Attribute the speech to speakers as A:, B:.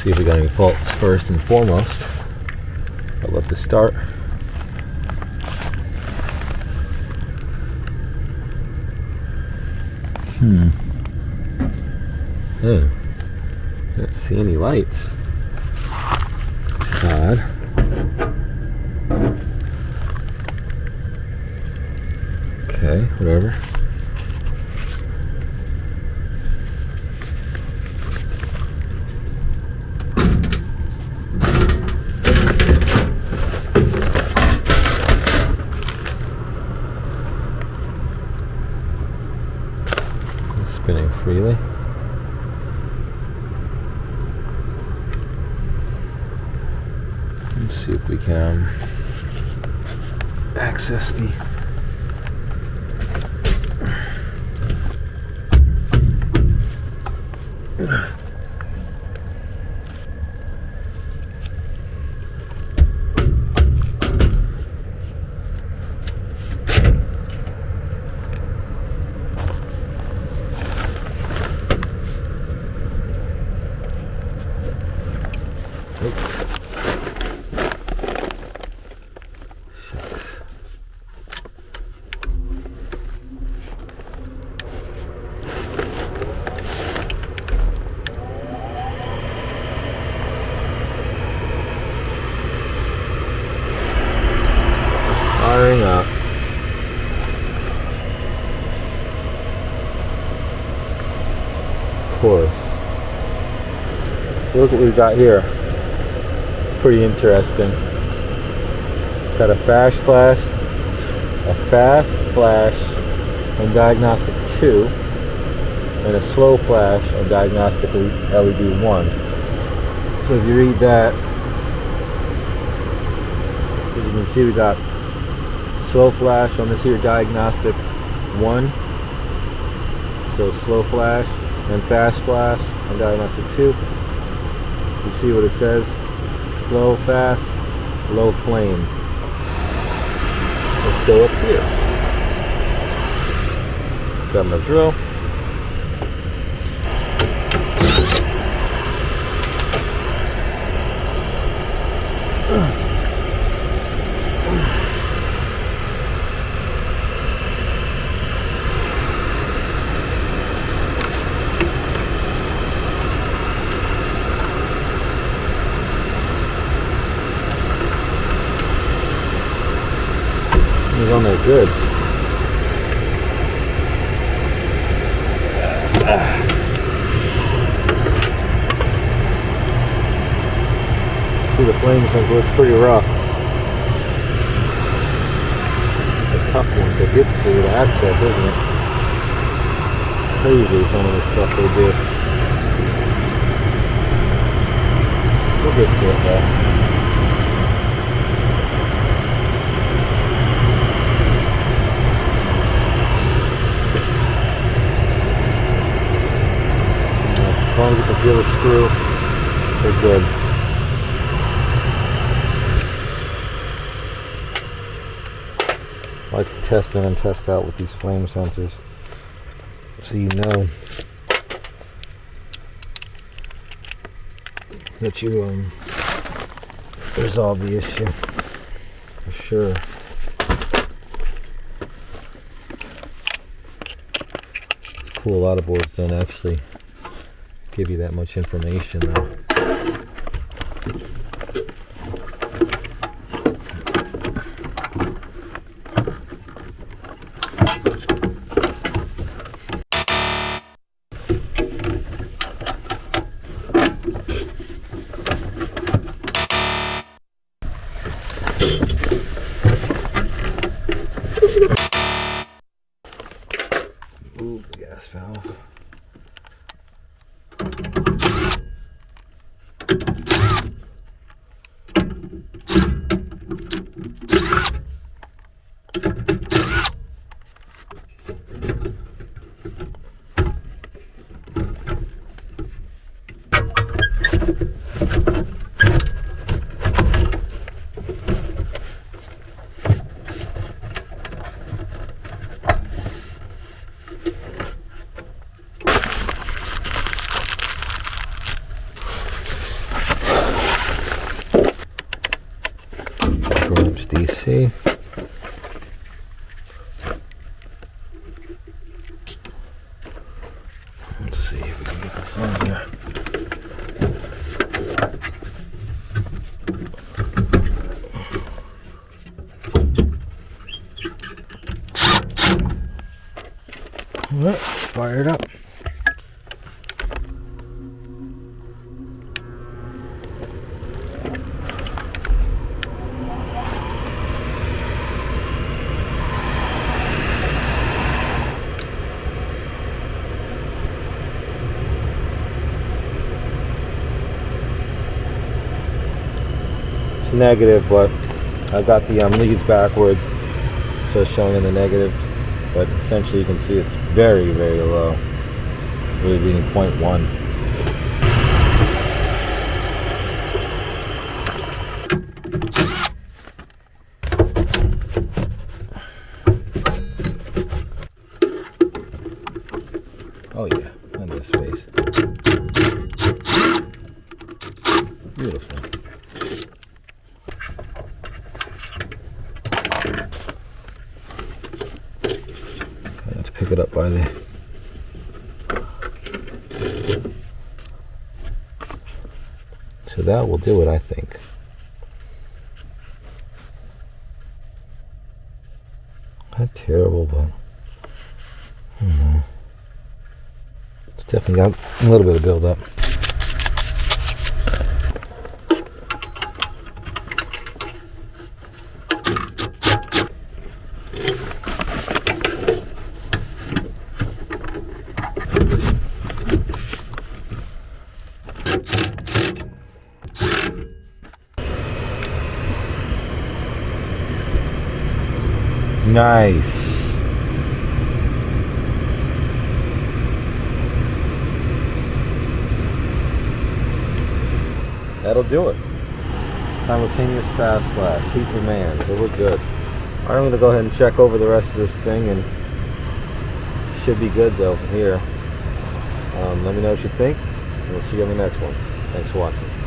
A: See if we got any faults first and foremost. I'd love to start. Can't see any lights. Odd. Okay, whatever. It's spinning freely. Let's see if we can access the firing up. Of course. So look what we've got here. Pretty interesting. Got a fast flash on diagnostic 2 and a slow flash on diagnostic LED 1. So if you read that, as you can see, we got slow flash on this here diagnostic 1, so slow flash, and fast flash on diagnostic 2. You see what it says: slow, fast, low flame. Let's go up here. Got my drill. He's on there good. See, the flames look pretty rough. It's a tough one to get to access, isn't it? Crazy some of the stuff they do. We'll get to it though. As long as you can feel the screw, they're good. I like to test in and test out with these flame sensors, so you know that you resolve the issue for sure. It's cool, a lot of boards don't actually give you that much information though. Move the gas valve. EDC. Let's see if we can get this on here. Alright, fire it up. It's negative, but I got the leads backwards, so it's showing in the negative. But essentially, you can see it's very, very low. Really reading 0.1. Oh yeah, under the space. Beautiful. Let's pick it up by the so that will do it, I think. Not terrible, but I don't know. It's definitely got a little bit of build-up. Nice. That'll do it. Simultaneous fast flash, heat demand, so we're good. Alright, I'm going to go ahead and check over the rest of this thing, and should be good though from here. Let me know what you think, and we'll see you on the next one. Thanks for watching.